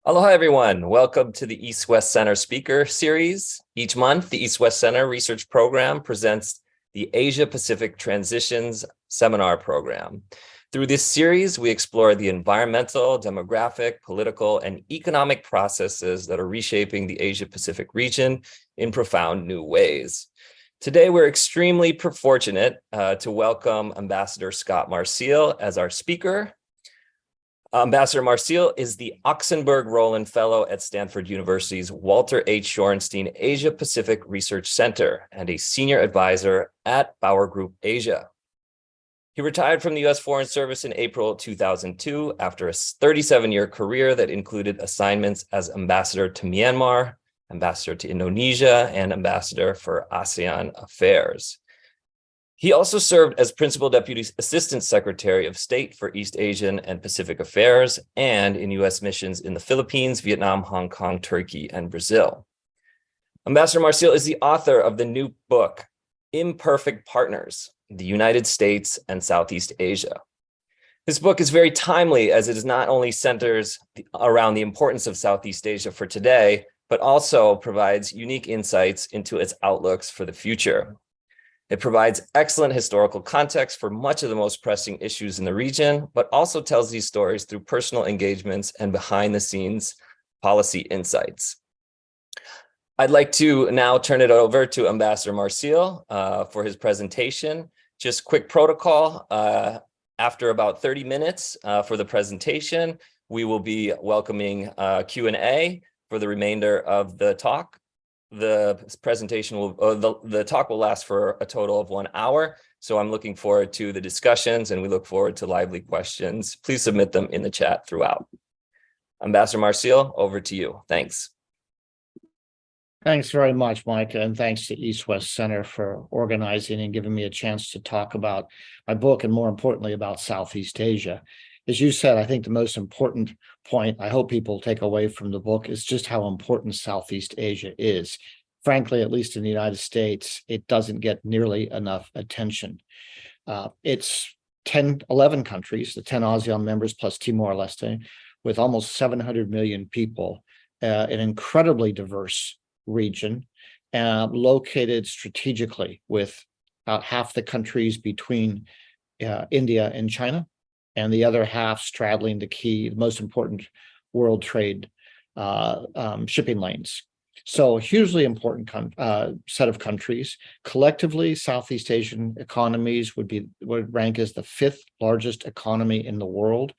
Aloha, everyone. Welcome to the East-West Center Speaker Series. Each month, the East-West Center Research Program presents the Asia-Pacific Transitions Seminar Program. Through this series, we explore the environmental, demographic, political, and economic processes that are reshaping the Asia-Pacific region in profound new ways. Today, we're extremely fortunate to welcome Ambassador Scot Marciel as our speaker. Ambassador Marciel is the Oxenberg-Roland Fellow at Stanford University's Walter H. Shorenstein Asia Pacific Research Center and a senior advisor at Bauer Group Asia. He retired from the U.S. Foreign Service in April 2002 after a 37-year career that included assignments as ambassador to Myanmar, ambassador to Indonesia, and ambassador for ASEAN affairs. He also served as Principal Deputy Assistant Secretary of State for East Asian and Pacific Affairs and in U.S. missions in the Philippines, Vietnam, Hong Kong, Turkey, and Brazil. Ambassador Marciel is the author of the new book, Imperfect Partners, the United States and Southeast Asia. This book is very timely as it not only centers around the importance of Southeast Asia for today, but also provides unique insights into its outlooks for the future. It provides excellent historical context for much of the most pressing issues in the region, but also tells these stories through personal engagements and behind-the-scenes policy insights. I'd like to now turn it over to Ambassador Marciel for his presentation. Just quick protocol, after about 30 minutes for the presentation, we will be welcoming Q&A for the remainder of the talk. The presentation the talk will last for a total of 1 hour. So I'm looking forward to the discussions and we look forward to lively questions. Please submit them in the chat throughout. Ambassador Marciel, over to you. Thanks. Thanks very much, Mike, and thanks to East-West Center for organizing and giving me a chance to talk about my book and more importantly about Southeast Asia. As you said, I think the most important point I hope people take away from the book is just how important Southeast Asia is. Frankly, at least in the United States, it doesn't get nearly enough attention. It's 11 countries, the 10 ASEAN members plus Timor-Leste, with almost 700 million people, an incredibly diverse region, located strategically with about half the countries between India and China, and the other half straddling the most important world trade shipping lanes. So hugely important set of countries. Collectively, Southeast Asian economies would rank as the 5th largest economy in the world,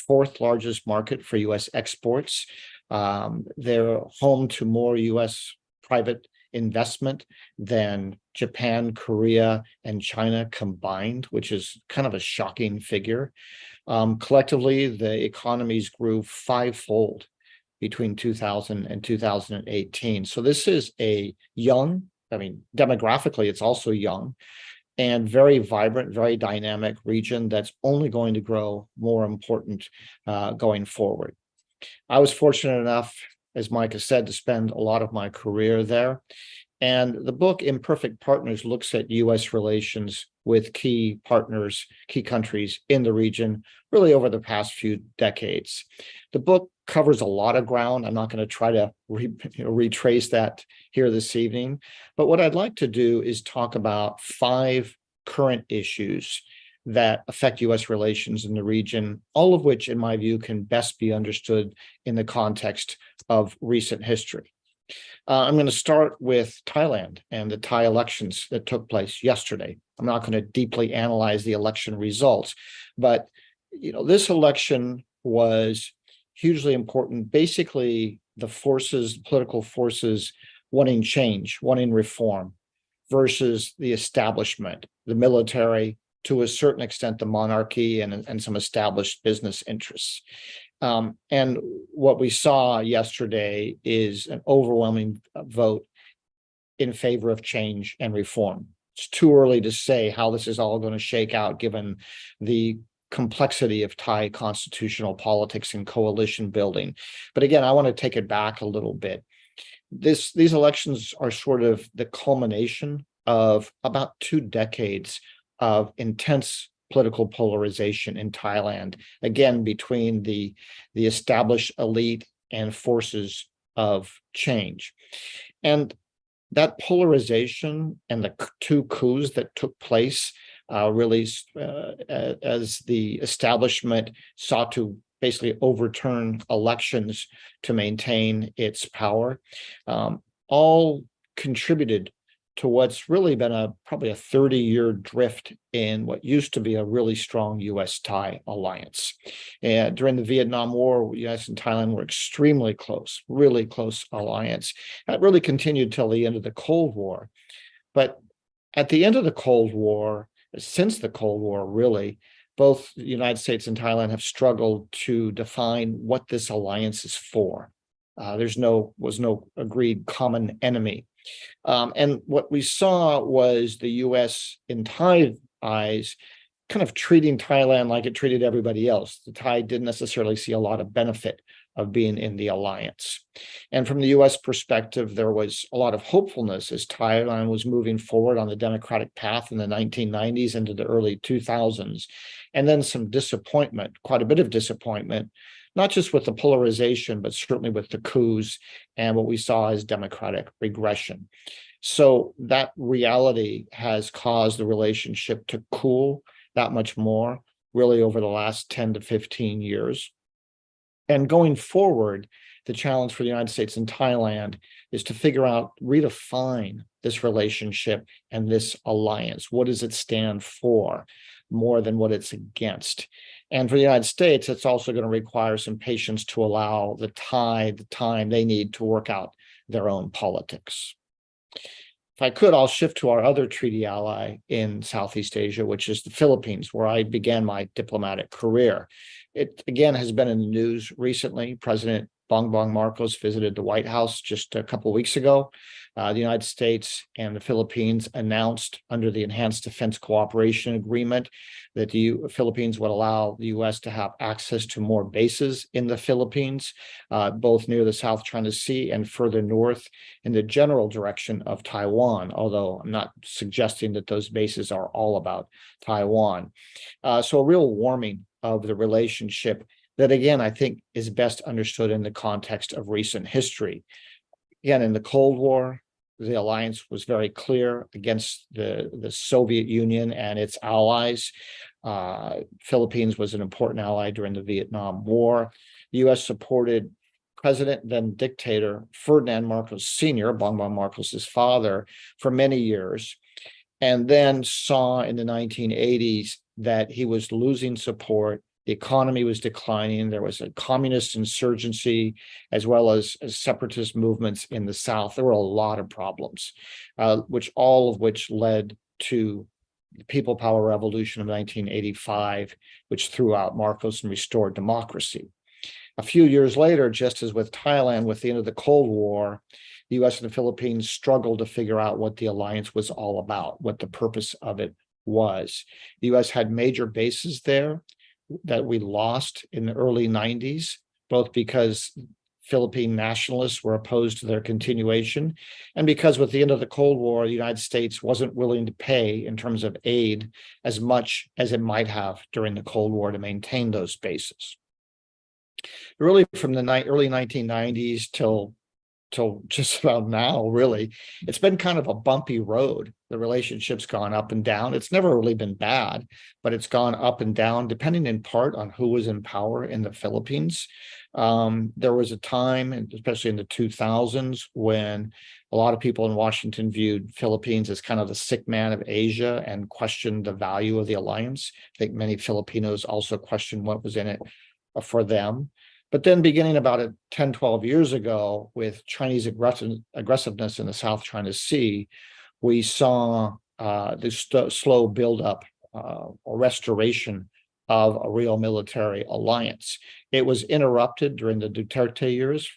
4th largest market for U.S. exports. They're home to more U.S. private investment than Japan, Korea, and China combined, which is kind of a shocking figure. Collectively, the economies grew 5-fold between 2000 and 2018. So this is a young, demographically, it's also young and very vibrant, very dynamic region that's only going to grow more important going forward. I was fortunate enough, as Mike has said, to spend a lot of my career there. And the book, Imperfect Partners, looks at U.S. relations with key partners, key countries in the region, really over the past few decades. The book covers a lot of ground. I'm not going to try to retrace that here this evening. But what I'd like to do is talk about 5 current issues that affect U.S. relations in the region, all of which, in my view, can best be understood in the context of recent history. I'm going to start with Thailand and the Thai elections that took place yesterday. I'm not going to deeply analyze the election results, but this election was hugely important. Basically, the political forces wanting change, wanting reform, versus the establishment, the military, to a certain extent, the monarchy and some established business interests. And what we saw yesterday is an overwhelming vote in favor of change and reform. It's too early to say how this is all going to shake out, given the complexity of Thai constitutional politics and coalition building. But again, I want to take it back a little bit. These elections are sort of the culmination of about 2 decades of intense political polarization in Thailand, again, between the established elite and forces of change. And that polarization and the two coups that took place really as the establishment sought to basically overturn elections to maintain its power, all contributed to what's really been probably a 30-year drift in what used to be a really strong U.S.-Thai alliance. And during the Vietnam War, U.S. and Thailand were extremely close, really close alliance. That really continued till the end of the Cold War. But at the end of the Cold War, since the Cold War, really, both the United States and Thailand have struggled to define what this alliance is for. Was no agreed common enemy. And what we saw was the U.S. in Thai eyes kind of treating Thailand like it treated everybody else. The Thai didn't necessarily see a lot of benefit of being in the alliance. And from the U.S. perspective, there was a lot of hopefulness as Thailand was moving forward on the democratic path in the 1990s into the early 2000s. And then some disappointment, quite a bit of disappointment, not just with the polarization, but certainly with the coups and what we saw as democratic regression. So that reality has caused the relationship to cool that much more, really over the last 10 to 15 years. And going forward, the challenge for the United States and Thailand is to figure out, redefine this relationship and this alliance. What does it stand for more than what it's against? And for the United States, it's also going to require some patience to allow the Thai the time they need to work out their own politics. If I could, I'll shift to our other treaty ally in Southeast Asia, which is the Philippines, where I began my diplomatic career. It, again, has been in the news recently. President Bongbong Marcos visited the White House just a couple of weeks ago. The United States and the Philippines announced under the Enhanced Defense Cooperation Agreement that the Philippines would allow the U.S. to have access to more bases in the Philippines, both near the South China Sea and further north in the general direction of Taiwan, although I'm not suggesting that those bases are all about Taiwan. So a real warming of the relationship that, again, I think is best understood in the context of recent history. Again, in the Cold War, the alliance was very clear against the Soviet Union and its allies. Philippines was an important ally during the Vietnam War. The U.S. supported President, then dictator, Ferdinand Marcos Sr., Bongbong Marcos's father, for many years, and then saw in the 1980s that he was losing support. The economy was declining. There was a communist insurgency, as well as separatist movements in the South. There were a lot of problems, all of which led to the People Power Revolution of 1985, which threw out Marcos and restored democracy. A few years later, just as with Thailand, with the end of the Cold War, the U.S. and the Philippines struggled to figure out what the alliance was all about, what the purpose of it was. The U.S. had major bases there that we lost in the early 90s, both because Philippine nationalists were opposed to their continuation, and because with the end of the Cold War, the United States wasn't willing to pay in terms of aid as much as it might have during the Cold War to maintain those bases. Really, from the early 1990s till just about now, really, it's been kind of a bumpy road. The relationship's gone up and down. It's never really been bad, but it's gone up and down, depending in part on who was in power in the Philippines. There was a time, especially in the 2000s, when a lot of people in Washington viewed Philippines as kind of the sick man of Asia and questioned the value of the alliance. I think many Filipinos also questioned what was in it for them. But then beginning about 10, 12 years ago, with Chinese aggressiveness in the South China Sea, we saw this slow buildup or restoration of a real military alliance. It was interrupted during the Duterte years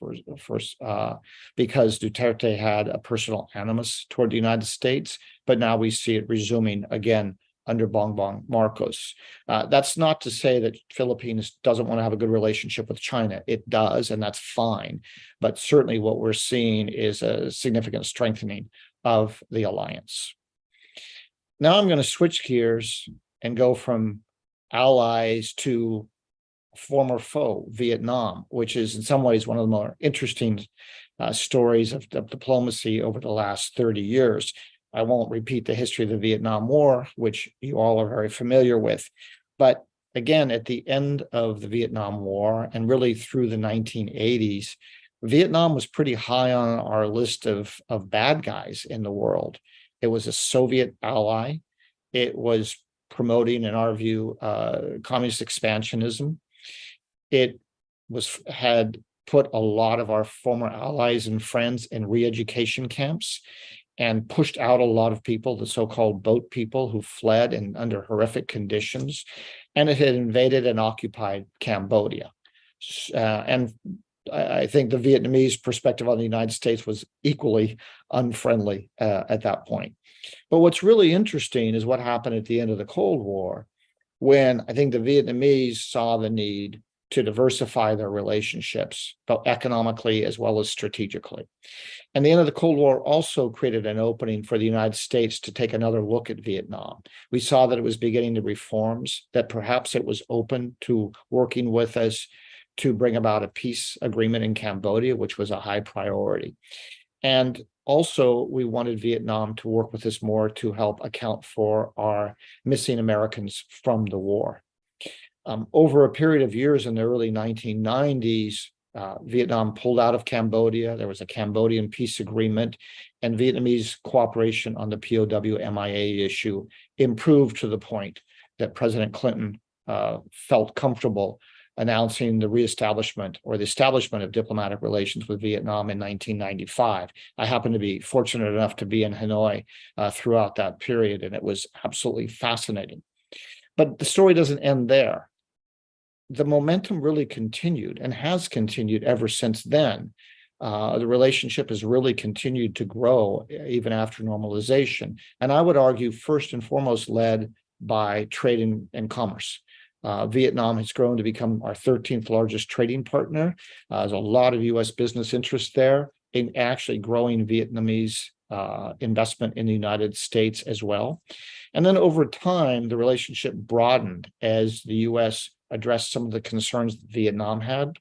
because Duterte had a personal animus toward the United States, but now we see it resuming again under Bongbong Marcos. That's not to say that Philippines doesn't want to have a good relationship with China. It does, and that's fine. But certainly what we're seeing is a significant strengthening of the alliance. Now I'm going to switch gears and go from allies to former foe, Vietnam, which is in some ways one of the more interesting stories of diplomacy over the last 30 years. I won't repeat the history of the Vietnam War, which you all are very familiar with. But again, at the end of the Vietnam War and really through the 1980s, Vietnam was pretty high on our list of bad guys in the world. It was a Soviet ally. It was promoting, in our view, communist expansionism. It had put a lot of our former allies and friends in re-education camps and pushed out a lot of people, the so-called boat people who fled and under horrific conditions. And it had invaded and occupied Cambodia. And I think the Vietnamese perspective on the United States was equally unfriendly at that point. But what's really interesting is what happened at the end of the Cold War, when I think the Vietnamese saw the need to diversify their relationships, both economically as well as strategically. And the end of the Cold War also created an opening for the United States to take another look at Vietnam. We saw that it was beginning to reforms, that perhaps it was open to working with us to bring about a peace agreement in Cambodia, which was a high priority. And also, we wanted Vietnam to work with us more to help account for our missing Americans from the war. Over a period of years in the early 1990s, Vietnam pulled out of Cambodia. There was a Cambodian peace agreement, and Vietnamese cooperation on the POW-MIA issue improved to the point that President Clinton felt comfortable announcing the reestablishment or the establishment of diplomatic relations with Vietnam in 1995. I happened to be fortunate enough to be in Hanoi throughout that period, and it was absolutely fascinating. But the story doesn't end there. The momentum really continued and has continued ever since then. The relationship has really continued to grow even after normalization. And I would argue first and foremost led by trade and commerce. Vietnam has grown to become our 13th largest trading partner. There's a lot of US business interest there in actually growing Vietnamese investment in the United States as well. And then over time, the relationship broadened as the US addressed some of the concerns that Vietnam had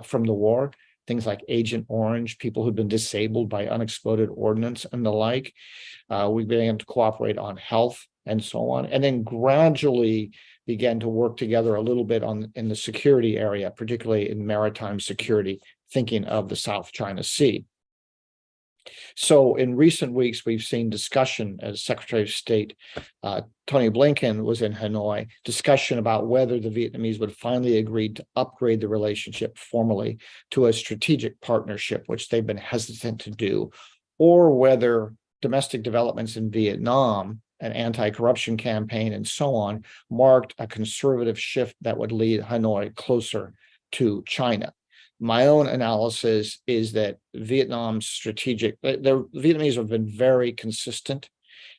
from the war, things like Agent Orange, people who'd been disabled by unexploded ordnance and the like. We began to cooperate on health and so on, and then gradually began to work together a little bit in the security area, particularly in maritime security, thinking of the South China Sea. So in recent weeks, we've seen discussion, as Secretary of State Tony Blinken was in Hanoi, discussion about whether the Vietnamese would finally agree to upgrade the relationship formally to a strategic partnership, which they've been hesitant to do, or whether domestic developments in Vietnam, an anti-corruption campaign and so on, marked a conservative shift that would lead Hanoi closer to China. My own analysis is that Vietnam's the Vietnamese have been very consistent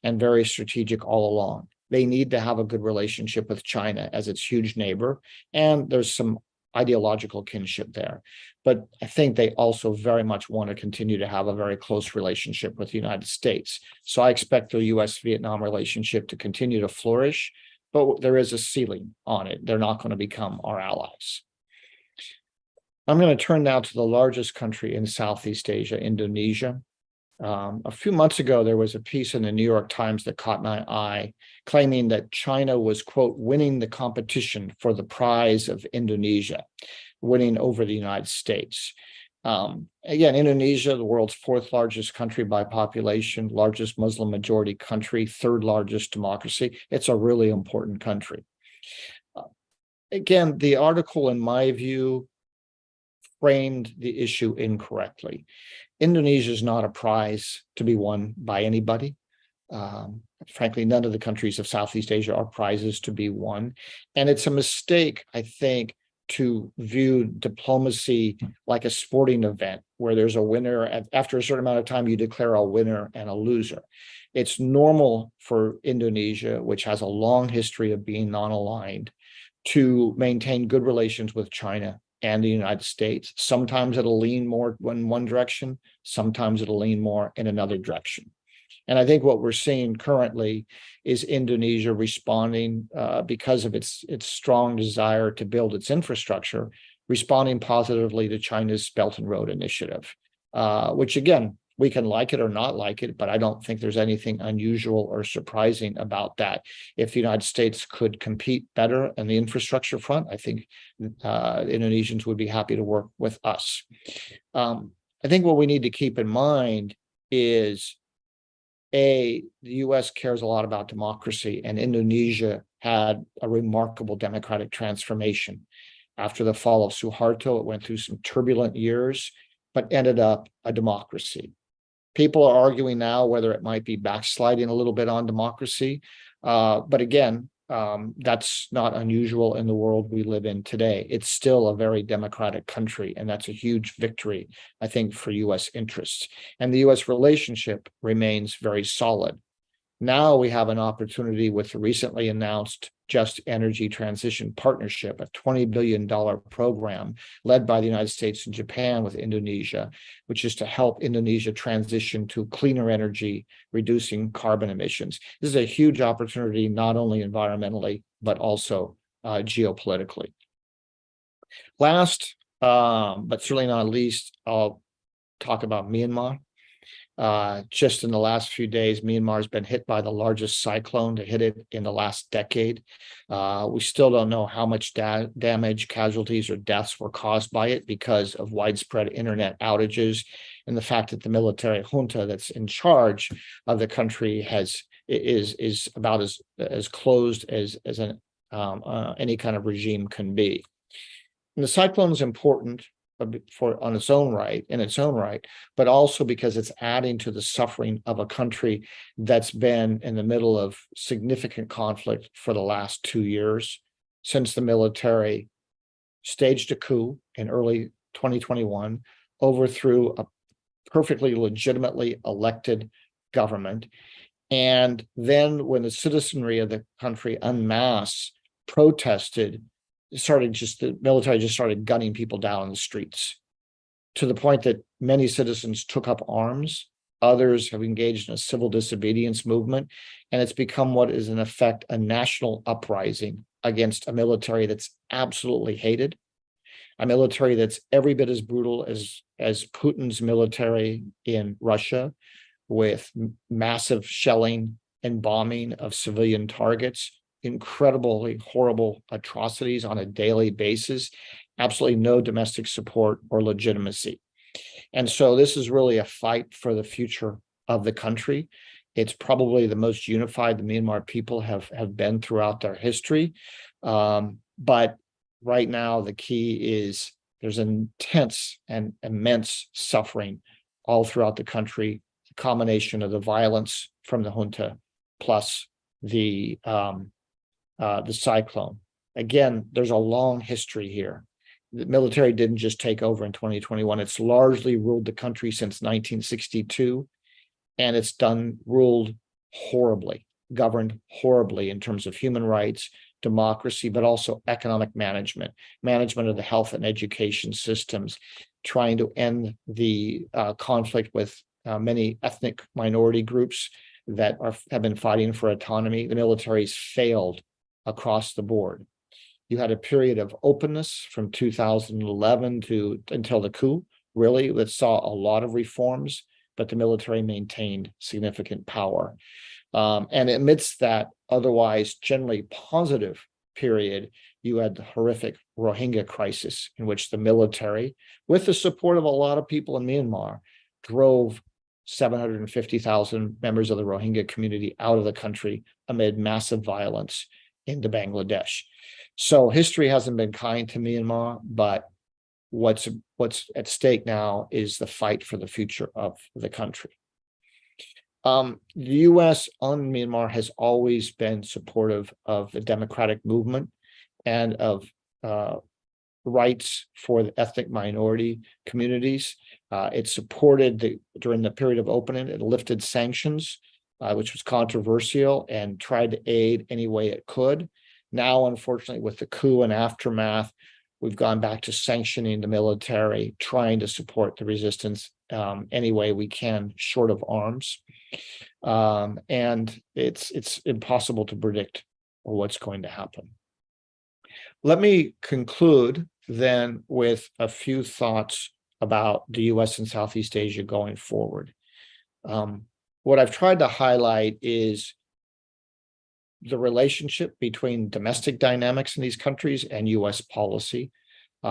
and very strategic all along. They need to have a good relationship with China as its huge neighbor, and there's some ideological kinship there. But I think they also very much want to continue to have a very close relationship with the United States. So I expect the US-Vietnam relationship to continue to flourish, but there is a ceiling on it. They're not going to become our allies. I'm going to turn now to the largest country in Southeast Asia, Indonesia. A few months ago, there was a piece in the New York Times that caught my eye, claiming that China was, quote, winning the competition for the prize of Indonesia, winning over the United States. Again, Indonesia, the world's fourth largest country by population, largest Muslim majority country, third largest democracy. It's a really important country. Again, the article, in my view, framed the issue incorrectly. Indonesia is not a prize to be won by anybody. Frankly, none of the countries of Southeast Asia are prizes to be won. And it's a mistake, I think, to view diplomacy like a sporting event where there's a winner. After a certain amount of time, you declare a winner and a loser. It's normal for Indonesia, which has a long history of being non-aligned, to maintain good relations with China and the United States. Sometimes it'll lean more in one direction, sometimes it'll lean more in another direction. And I think what we're seeing currently is Indonesia responding because of its strong desire to build its infrastructure, responding positively to China's Belt and Road Initiative, which again, we can like it or not like it, but I don't think there's anything unusual or surprising about that. If the United States could compete better on the infrastructure front, I think Indonesians would be happy to work with us. I think what we need to keep in mind is, the U.S. cares a lot about democracy, and Indonesia had a remarkable democratic transformation. After the fall of Suharto, it went through some turbulent years, but ended up a democracy. People are arguing now whether it might be backsliding a little bit on democracy. But again, that's not unusual in the world we live in today. It's still a very democratic country, and that's a huge victory, I think, for U.S. interests. And the U.S. relationship remains very solid. Now we have an opportunity with the recently announced Just Energy Transition Partnership, a $20 billion program led by the United States and Japan with Indonesia, which is to help Indonesia transition to cleaner energy, reducing carbon emissions. This is a huge opportunity, not only environmentally, but also geopolitically. Last, but certainly not least, I'll talk about Myanmar. Just in the last few days, Myanmar has been hit by the largest cyclone to hit it in the last decade. We still don't know how much damage, casualties, or deaths were caused by it because of widespread internet outages, and the fact that the military junta that's in charge of the country is about as closed as any kind of regime can be. And the cyclone is important in its own right, but also because it's adding to the suffering of a country that's been in the middle of significant conflict for the last 2 years, since the military staged a coup in early 2021, overthrew a perfectly legitimately elected government. And then when the citizenry of the country en masse protested, the military just started gunning people down in the streets, to the point that many citizens took up arms. Others have engaged in a civil disobedience movement, and it's become what is in effect a national uprising against a military that's absolutely hated, a military that's every bit as brutal as Putin's military in Russia, with massive shelling and bombing of civilian targets, incredibly horrible atrocities on a daily basis, absolutely no domestic support or legitimacy. And so this is really a fight for the future of the country. It's probably the most unified the Myanmar people have been throughout their history. But right now, the key is there's intense and immense suffering all throughout the country, the combination of the violence from the junta plus the cyclone. Again, there's a long history here. The military didn't just take over in 2021. It's largely ruled the country since 1962, and it's ruled horribly, governed horribly in terms of human rights, democracy, but also economic management of the health and education systems, trying to end the conflict with many ethnic minority groups that have been fighting for autonomy. The military's failed across the board. You had a period of openness from 2011 until the coup, really, that saw a lot of reforms, but the military maintained significant power. And amidst that otherwise generally positive period, you had the horrific Rohingya crisis, in which the military, with the support of a lot of people in Myanmar, drove 750,000 members of the Rohingya community out of the country amid massive violence into Bangladesh. So history hasn't been kind to Myanmar, but what's at stake now is the fight for the future of the country. The U.S. on Myanmar has always been supportive of the democratic movement and of rights for the ethnic minority communities. It supported during the period of opening, it lifted sanctions, which was controversial, and tried to aid any way it could. Now, unfortunately, with the coup and aftermath, We've gone back to sanctioning the military, trying to support the resistance any way we can, short of arms. And it's impossible to predict what's going to happen. Let me conclude then with a few thoughts about the US and Southeast Asia going forward. What I've tried to highlight is the relationship between domestic dynamics in these countries and US policy,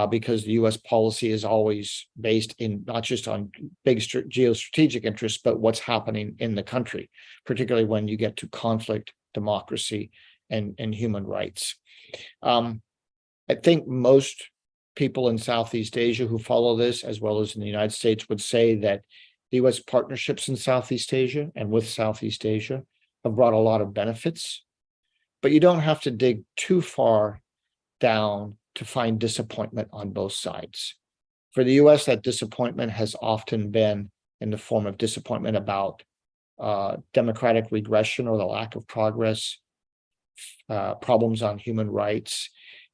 because the US policy is always based in not just on big geostrategic interests, but what's happening in the country, particularly when you get to conflict, democracy, and human rights. I think most people in Southeast Asia who follow this, as well as in the United States, would say that the US partnerships in Southeast Asia and with Southeast Asia have brought a lot of benefits, but you don't have to dig too far down to find disappointment on both sides. For the US, that disappointment has often been in the form of disappointment about democratic regression or the lack of progress, problems on human rights,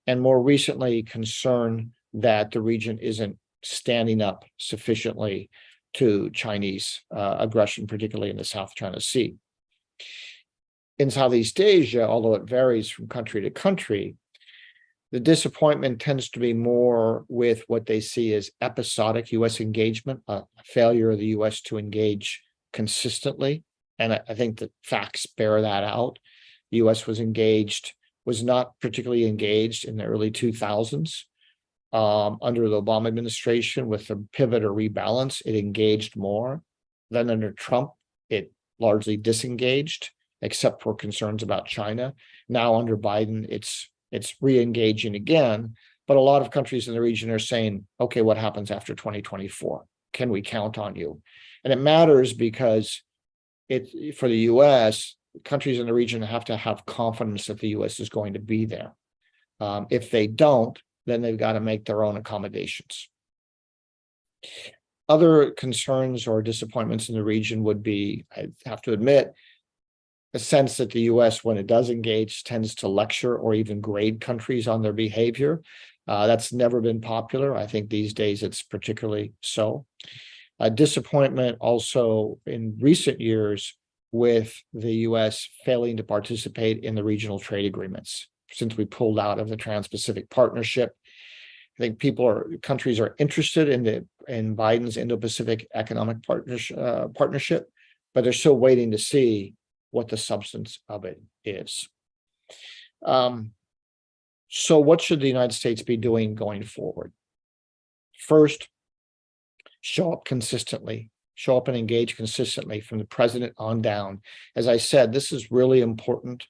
and more recently, concern that the region isn't standing up sufficiently to Chinese aggression, particularly in the South China Sea. In Southeast Asia, although it varies from country to country, the disappointment tends to be more with what they see as episodic US engagement, a failure of the US to engage consistently. And I think the facts bear that out. The US was not particularly engaged in the early 2000s. Under the Obama administration, with the pivot or rebalance, it engaged more. Then under Trump, it largely disengaged, except for concerns about China. Now under Biden, it's re-engaging again, but a lot of countries in the region are saying, okay, what happens after 2024? Can we count on you? And it matters because for the US, countries in the region have to have confidence that the US is going to be there. If they don't, then they've got to make their own accommodations. Other concerns or disappointments in the region would be, I have to admit, a sense that the US, when it does engage, tends to lecture or even grade countries on their behavior. That's never been popular. I think these days it's particularly so. Disappointment also in recent years with the US failing to participate in the regional trade agreements since we pulled out of the Trans-Pacific Partnership. I think countries are interested in Biden's Indo-Pacific Economic Partnership, but they're still waiting to see what the substance of it is. So what should the United States be doing going forward? First, show up consistently. Show up and engage consistently from the president on down. As I said, this is really important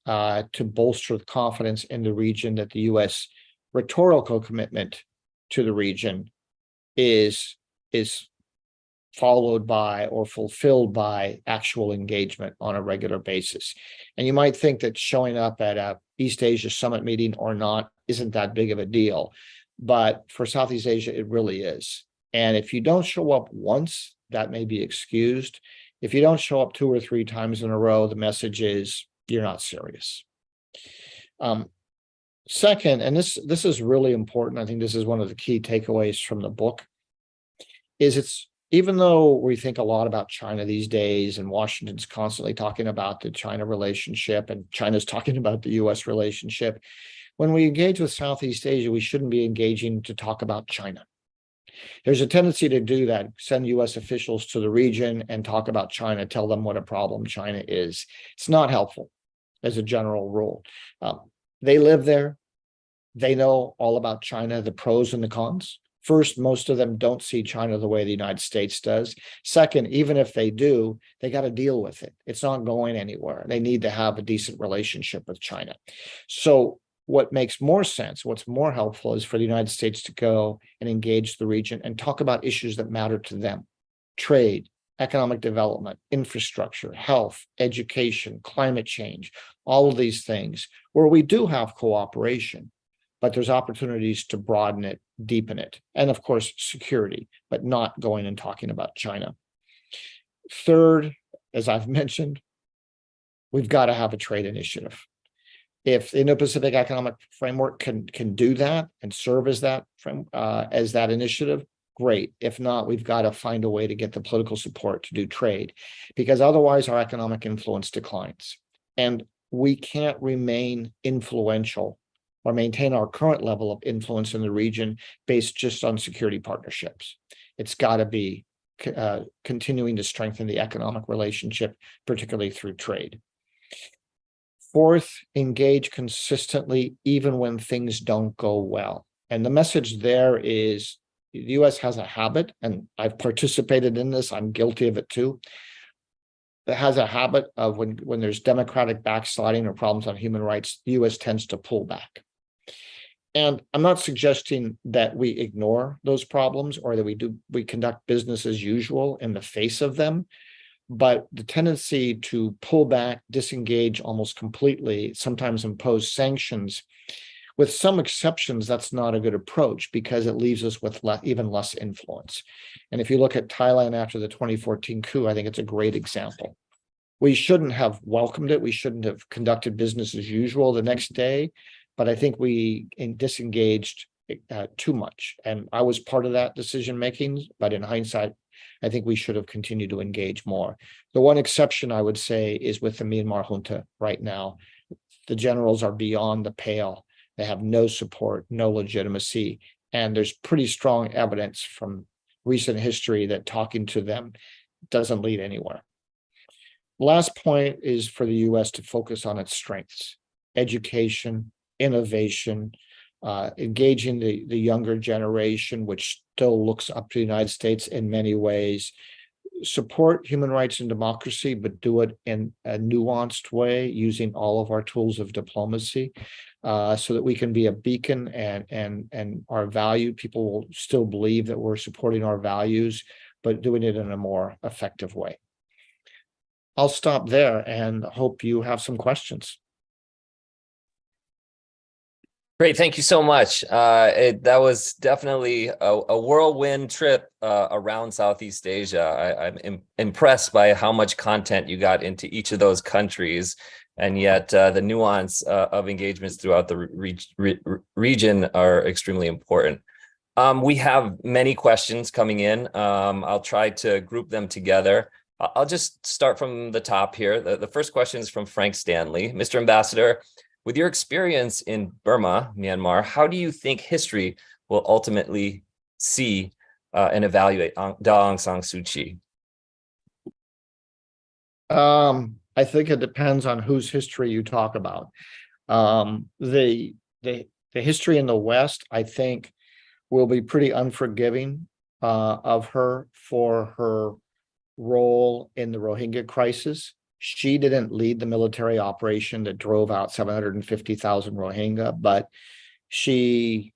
to bolster the confidence in the region that the U.S. rhetorical commitment to the region is followed by or fulfilled by actual engagement on a regular basis. And you might think that showing up at a East Asia Summit meeting or not isn't that big of a deal, but for Southeast Asia, it really is. And if you don't show up once, that may be excused. If you don't show up 2 or 3 times in a row, the message is you're not serious. Second, and this is really important, I think this is one of the key takeaways from the book, is even though we think a lot about China these days, and Washington's constantly talking about the China relationship, and China's talking about the US relationship, when we engage with Southeast Asia, we shouldn't be engaging to talk about China. There's a tendency to do that, send US officials to the region and talk about China, tell them what a problem China is. It's not helpful as a general rule. They live there. They know all about China, the pros and the cons. First, most of them don't see China the way the United States does. Second, even if they do, they got to deal with it. It's not going anywhere. They need to have a decent relationship with China. So what makes more sense, what's more helpful, is for the United States to go and engage the region and talk about issues that matter to them: trade, economic development, infrastructure, health, education, climate change, all of these things where we do have cooperation, but there's opportunities to broaden it, deepen it, and of course, security, but not going and talking about China. Third, as I've mentioned, we've got to have a trade initiative. If the Indo-Pacific Economic Framework can do that and serve as that as that initiative, great. If not, we've got to find a way to get the political support to do trade, because otherwise our economic influence declines. And we can't remain influential or maintain our current level of influence in the region based just on security partnerships. It's got to be continuing to strengthen the economic relationship, particularly through trade. Fourth, engage consistently even when things don't go well. And the message there is the US has a habit, and I've participated in this, I'm guilty of it too. It has a habit of when there's democratic backsliding or problems on human rights, the US tends to pull back. And I'm not suggesting that we ignore those problems or that we conduct business as usual in the face of them, but the tendency to pull back, disengage almost completely, sometimes impose sanctions, with some exceptions, that's not a good approach because it leaves us with even less influence. And if you look at Thailand after the 2014 coup, I think it's a great example. We shouldn't have welcomed it. We shouldn't have conducted business as usual the next day, but I think we disengaged too much. And I was part of that decision making, but in hindsight, I think we should have continued to engage more. The one exception I would say is with the Myanmar junta right now. The generals are beyond the pale. They have no support, no legitimacy, and there's pretty strong evidence from recent history that talking to them doesn't lead anywhere. Last point is for the US to focus on its strengths: education, innovation, engaging the younger generation, which still looks up to the United States in many ways. Support human rights and democracy, but do it in a nuanced way, using all of our tools of diplomacy, so that we can be a beacon and our value. People will still believe that we're supporting our values, but doing it in a more effective way. I'll stop there and hope you have some questions. Great, thank you so much. That was definitely a whirlwind trip around Southeast Asia. I'm impressed by how much content you got into each of those countries, and yet the nuance of engagements throughout the region are extremely important. We have many questions coming in. I'll try to group them together. I'll just start from the top here. The first question is from Frank Stanley. Mr. Ambassador, with your experience in Burma, Myanmar, how do you think history will ultimately see and evaluate Daw Aung San Suu Kyi? I think it depends on whose history you talk about. The history in the West, I think, will be pretty unforgiving of her for her role in the Rohingya crisis. She didn't lead the military operation that drove out 750,000 Rohingya, but she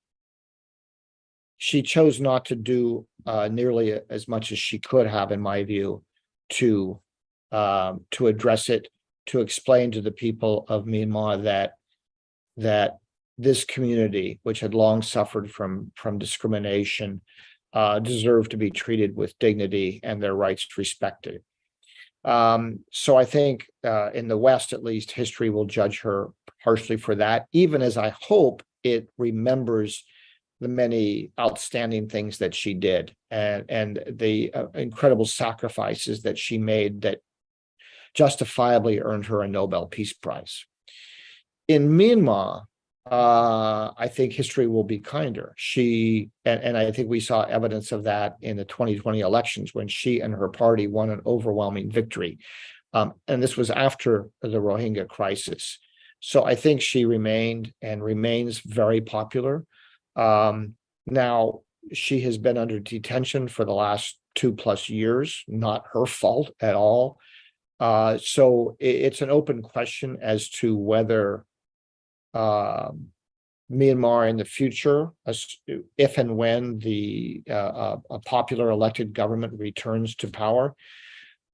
chose not to do nearly as much as she could have, in my view, to address it, to explain to the people of Myanmar that this community, which had long suffered from discrimination, deserved to be treated with dignity and their rights respected. So I think in the West, at least, history will judge her harshly for that, even as I hope it remembers the many outstanding things that she did and the incredible sacrifices that she made that justifiably earned her a Nobel Peace Prize. In Myanmar, I think history will be kinder. And I think we saw evidence of that in the 2020 elections when she and her party won an overwhelming victory. And this was after the Rohingya crisis. So I think she remained and remains very popular. Now, she has been under detention for the last 2+ years, not her fault at all. So it's an open question as to whether Myanmar in the future, if and when a popular elected government returns to power,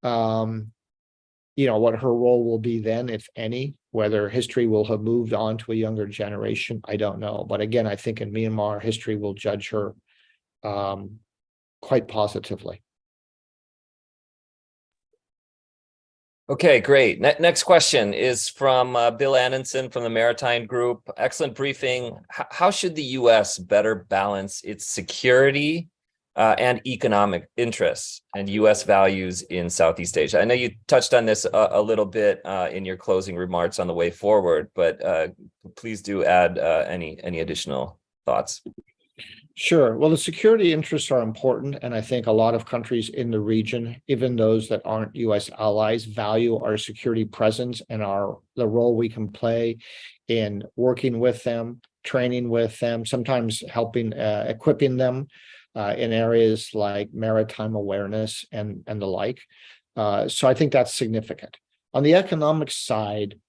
what her role will be then, if any. Whether history will have moved on to a younger generation, I don't know. But again, I think in Myanmar, history will judge her quite positively. Okay, great. Next question is from Bill Annenson from the Maritime Group. Excellent briefing. How should the U.S. better balance its security and economic interests and U.S. values in Southeast Asia? I know you touched on this a little bit in your closing remarks on the way forward, but please do add any additional thoughts. Sure. Well, the security interests are important, and I think a lot of countries in the region, even those that aren't U.S. allies, value our security presence and the role we can play in working with them, training with them, sometimes helping equipping them in areas like maritime awareness and the like. So I think that's significant. On the economic side,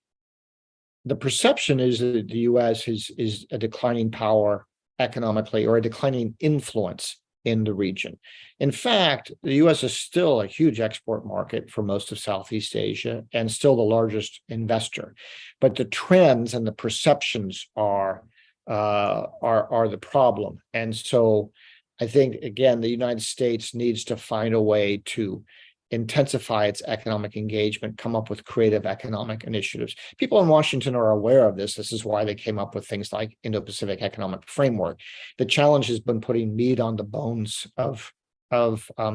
the perception is that the U.S. is a declining power economically, or a declining influence in the region. In fact, the U.S. is still a huge export market for most of Southeast Asia and still the largest investor. But the trends and the perceptions are the problem. And so I think, again, the United States needs to find a way to intensify its economic engagement, come up with creative economic initiatives. People in Washington are aware of this. This is why they came up with things like Indo-Pacific Economic Framework. The challenge has been putting meat on the bones of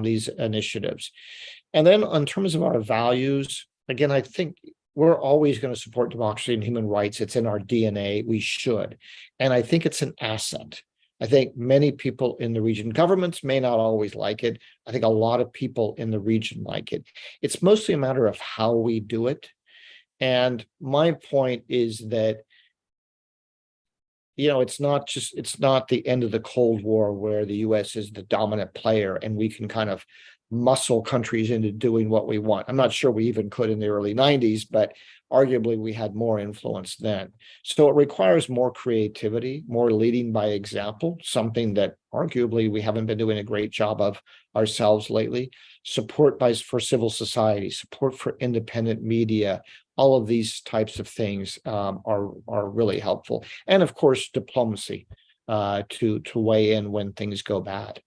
these initiatives. And then in terms of our values, again, I think we're always going to support democracy and human rights. It's in our DNA. We should. And I think it's an asset. I think many people in the region, governments may not always like it. I think a lot of people in the region like it. It's mostly a matter of how we do it. And my point is that, it's not the end of the Cold War where the US is the dominant player and we can kind of muscle countries into doing what we want. I'm not sure we even could in the early 90s, but arguably we had more influence then. So it requires more creativity, more leading by example, something that arguably we haven't been doing a great job of ourselves lately. Support for civil society, support for independent media, all of these types of things are really helpful. And of course, diplomacy to weigh in when things go bad.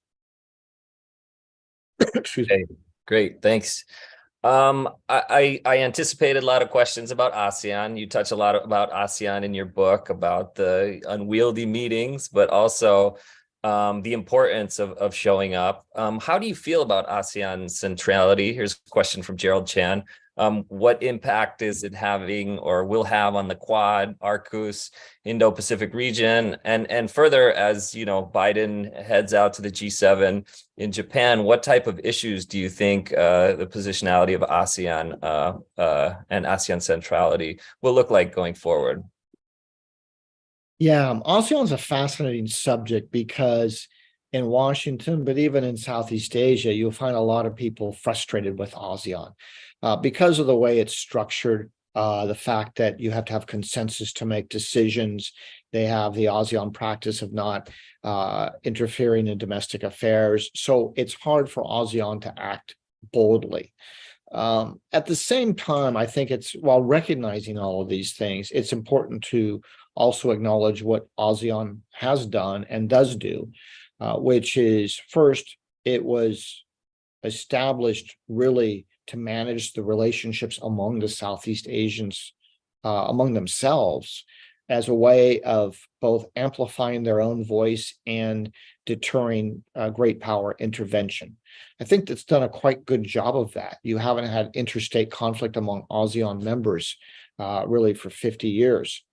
Excuse me. Great, thanks. I anticipated a lot of questions about ASEAN. You touch a lot about ASEAN in your book, about the unwieldy meetings, but also the importance of showing up. How do you feel about ASEAN centrality? Here's a question from Gerald Chan. What impact is it having or will have on the Quad, ARCUS, Indo-Pacific region? And further, as Biden heads out to the G7 in Japan, what type of issues do you think the positionality of ASEAN and ASEAN centrality will look like going forward? Yeah, ASEAN is a fascinating subject because in Washington, but even in Southeast Asia, you'll find a lot of people frustrated with ASEAN because of the way it's structured, the fact that you have to have consensus to make decisions. They have the ASEAN practice of not interfering in domestic affairs. So it's hard for ASEAN to act boldly. At the same time, I think while recognizing all of these things, it's important to also acknowledge what ASEAN has done and does do, which is, first, it was established really to manage the relationships among the Southeast Asians, among themselves, as a way of both amplifying their own voice and deterring great power intervention. I think that's done a quite good job of that. You haven't had interstate conflict among ASEAN members really for 50 years.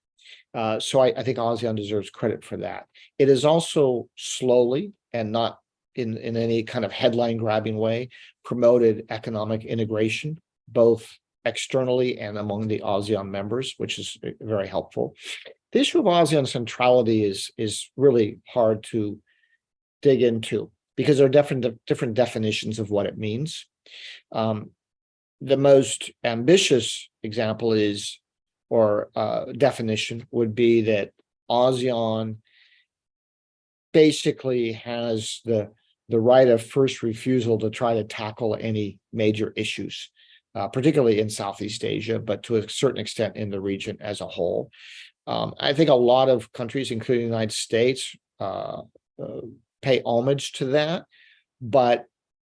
So I think ASEAN deserves credit for that. It is also slowly and not in any kind of headline grabbing way promoted economic integration, both externally and among the ASEAN members, which is very helpful. The issue of ASEAN centrality is really hard to dig into because there are different definitions of what it means. The most ambitious example definition would be that ASEAN basically has the right of first refusal to try to tackle any major issues, particularly in Southeast Asia, but to a certain extent in the region as a whole. I think a lot of countries, including the United States, pay homage to that, but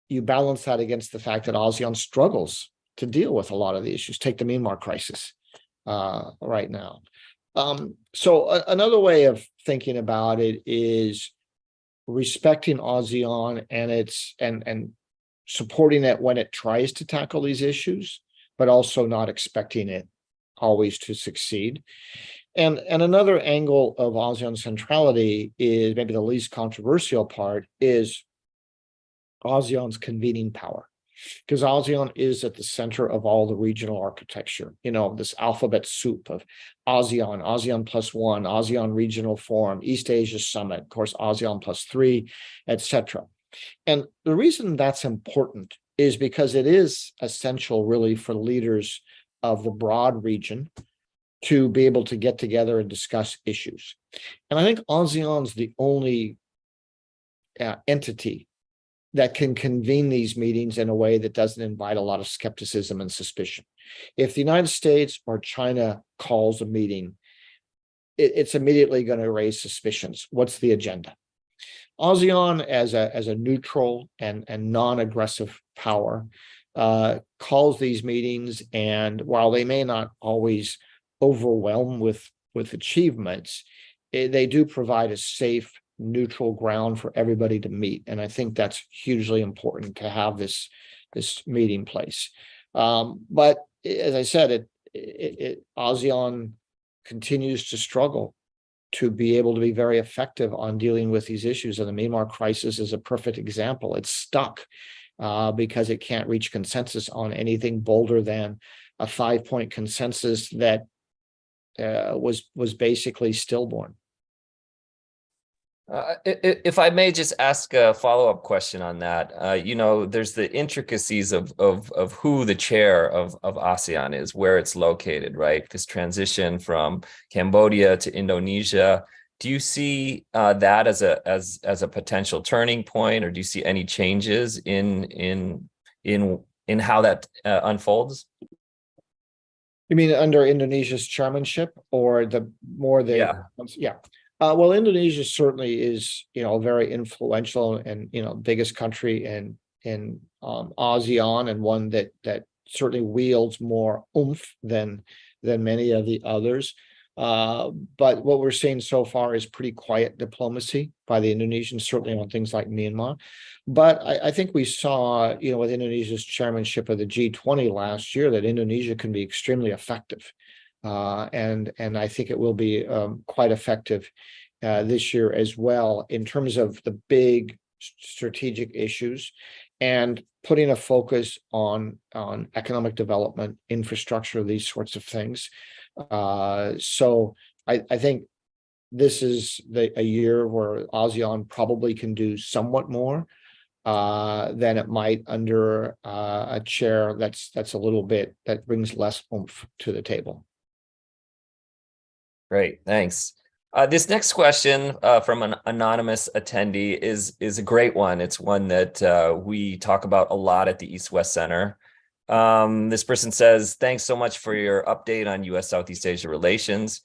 you balance that against the fact that ASEAN struggles to deal with a lot of the issues. Take the Myanmar crisis right now. Another way of thinking about it is respecting ASEAN and supporting it when it tries to tackle these issues, but also not expecting it always to succeed. And another angle of ASEAN centrality is maybe the least controversial part is ASEAN's convening power, because ASEAN is at the center of all the regional architecture, this alphabet soup of ASEAN, ASEAN +1, ASEAN Regional Forum, East Asia Summit, of course, ASEAN +3, etc. And the reason that's important is because it is essential really for leaders of the broad region to be able to get together and discuss issues. And I think ASEAN's the only entity that can convene these meetings in a way that doesn't invite a lot of skepticism and suspicion. If the United States or China calls a meeting, it's immediately going to raise suspicions. What's the agenda? ASEAN, as a neutral and non-aggressive power, calls these meetings, and while they may not always overwhelm with achievements, they do provide a safe, neutral ground for everybody to meet. And I think that's hugely important to have this meeting place. But as I said, ASEAN continues to struggle to be able to be very effective on dealing with these issues. And the Myanmar crisis is a perfect example. It's stuck because it can't reach consensus on anything bolder than a 5-point consensus that was basically stillborn. If I may just ask a follow-up question on that, there's the intricacies of who the chair of ASEAN is, where it's located, right? This transition from Cambodia to Indonesia. Do you see that as a potential turning point, or do you see any changes in how that unfolds? You mean under Indonesia's chairmanship, or yeah. Well, Indonesia certainly is, very influential and, biggest country in ASEAN, and one that certainly wields more oomph than many of the others. But what we're seeing so far is pretty quiet diplomacy by the Indonesians, certainly on things like Myanmar. But I think we saw, with Indonesia's chairmanship of the G20 last year, that Indonesia can be extremely effective. And I think it will be quite effective this year as well in terms of the big strategic issues and putting a focus on economic development, infrastructure, these sorts of things. So I think this is a year where ASEAN probably can do somewhat more than it might under a chair that's a little bit, that brings less oomph to the table. Great, thanks. This next question from an anonymous attendee is a great one. It's one that we talk about a lot at the East-West Center. This person says, thanks so much for your update on U.S. Southeast Asia relations.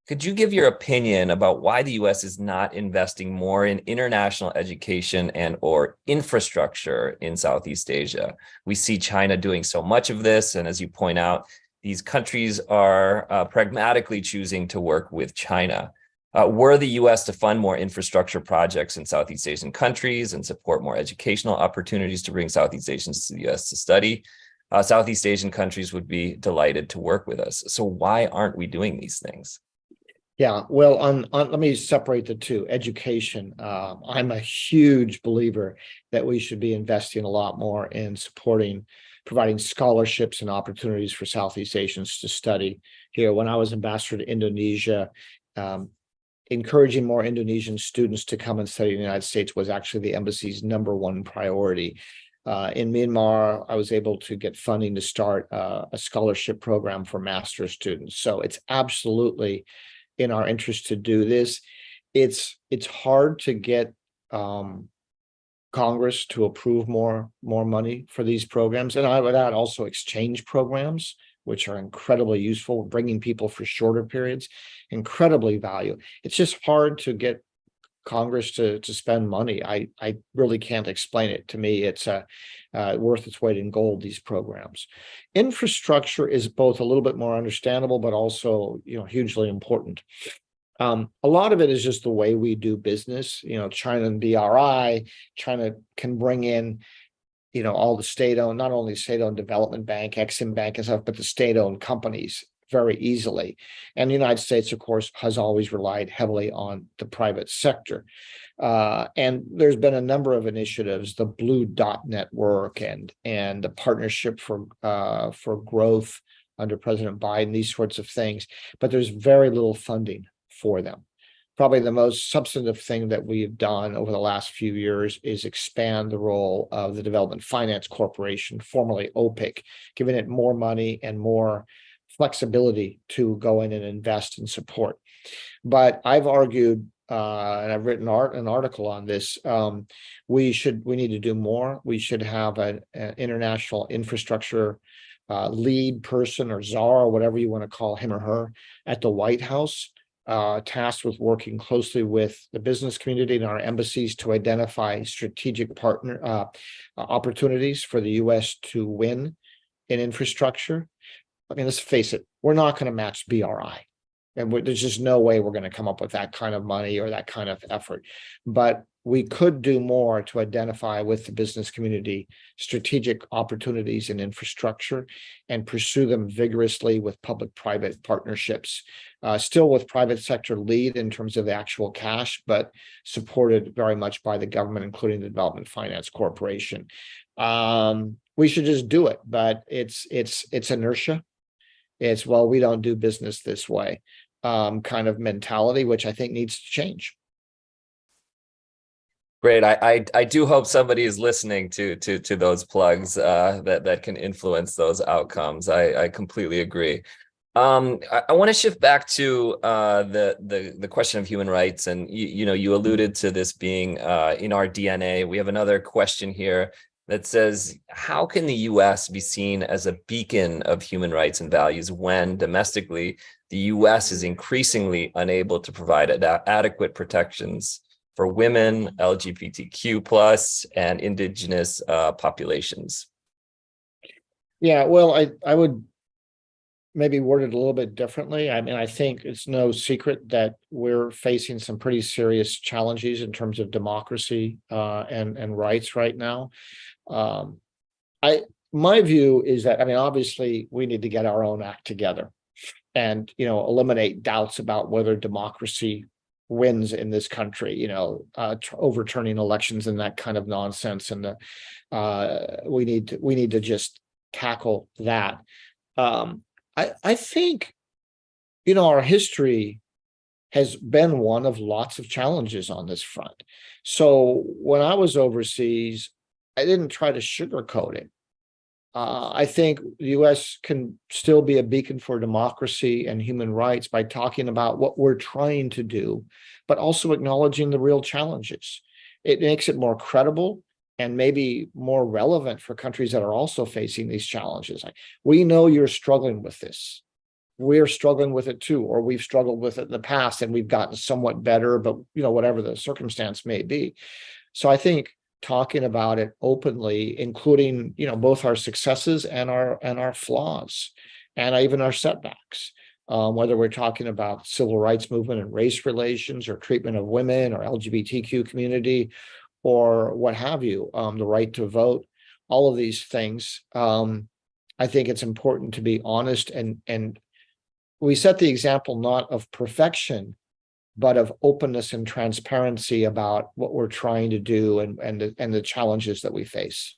Could you give your opinion about why the U.S. is not investing more in international education and/or infrastructure in Southeast Asia? We see China doing so much of this, and as you point out, these countries are pragmatically choosing to work with China. Were the U.S. to fund more infrastructure projects in Southeast Asian countries and support more educational opportunities to bring Southeast Asians to the U.S. to study, Southeast Asian countries would be delighted to work with us. So why aren't we doing these things? Yeah, well, let me separate the two. Education. I'm a huge believer that we should be investing a lot more in providing scholarships and opportunities for Southeast Asians to study here. When I was ambassador to Indonesia, encouraging more Indonesian students to come and study in the United States was actually the embassy's #1 priority. In Myanmar, I was able to get funding to start a scholarship program for master's students. So it's absolutely in our interest to do this. It's hard to get Congress to approve more money for these programs, and I would add also exchange programs, which are incredibly useful, bringing people for shorter periods, incredibly valuable. It's just hard to get Congress to spend money. I really can't explain it. To me, it's worth its weight in gold, these programs. Infrastructure is both a little bit more understandable, but also, hugely important. A lot of it is just the way we do business. China and BRI, China can bring in, all the state-owned, not only state-owned development bank, Exim Bank and stuff, but the state-owned companies very easily. And the United States, of course, has always relied heavily on the private sector. And there's been a number of initiatives, the Blue Dot Network and the Partnership for Growth under President Biden, these sorts of things, but there's very little funding for them. Probably the most substantive thing that we've done over the last few years is expand the role of the Development Finance Corporation, formerly OPIC, giving it more money and more flexibility to go in and invest and support. But I've argued, and I've written an article on this, we need to do more. We should have an international infrastructure lead person, or czar, or whatever you want to call him or her, at the White House, tasked with working closely with the business community and our embassies to identify strategic partner opportunities for the U.S. to win in infrastructure. I mean, let's face it, we're not going to match BRI. And there's just no way we're going to come up with that kind of money or that kind of effort. But we could do more to identify with the business community strategic opportunities in infrastructure and pursue them vigorously with public-private partnerships, still with private sector lead in terms of the actual cash, but supported very much by the government, including the Development Finance Corporation. We should just do it, but it's inertia. It's, well, we don't do business this way, kind of mentality, which I think needs to change. Great. I do hope somebody is listening to those plugs that can influence those outcomes. I completely agree. I want to shift back to the question of human rights, and you alluded to this being in our DNA. We have another question here that says, how can the U.S. be seen as a beacon of human rights and values when domestically the U.S. is increasingly unable to provide adequate protections for women, LGBTQ+, and indigenous populations? Yeah, well, I would maybe word it a little bit differently. I mean, I think it's no secret that we're facing some pretty serious challenges in terms of democracy and rights right now. My view is that, I mean, obviously we need to get our own act together and, eliminate doubts about whether democracy wins in this country, overturning elections and that kind of nonsense. And we need to just tackle that. I think, our history has been one of lots of challenges on this front. So when I was overseas, I didn't try to sugarcoat it. I think the U.S. can still be a beacon for democracy and human rights by talking about what we're trying to do, but also acknowledging the real challenges. It makes it more credible and maybe more relevant for countries that are also facing these challenges. We know you're struggling with this. We're struggling with it too, or we've struggled with it in the past and we've gotten somewhat better, but whatever the circumstance may be. So I think talking about it openly, including both our successes and our flaws, and even our setbacks, whether we're talking about civil rights movement and race relations, or treatment of women, or LGBTQ community, or what have you, the right to vote, all of these things. I think it's important to be honest, and we set the example not of perfection, but of openness and transparency about what we're trying to do and the challenges that we face.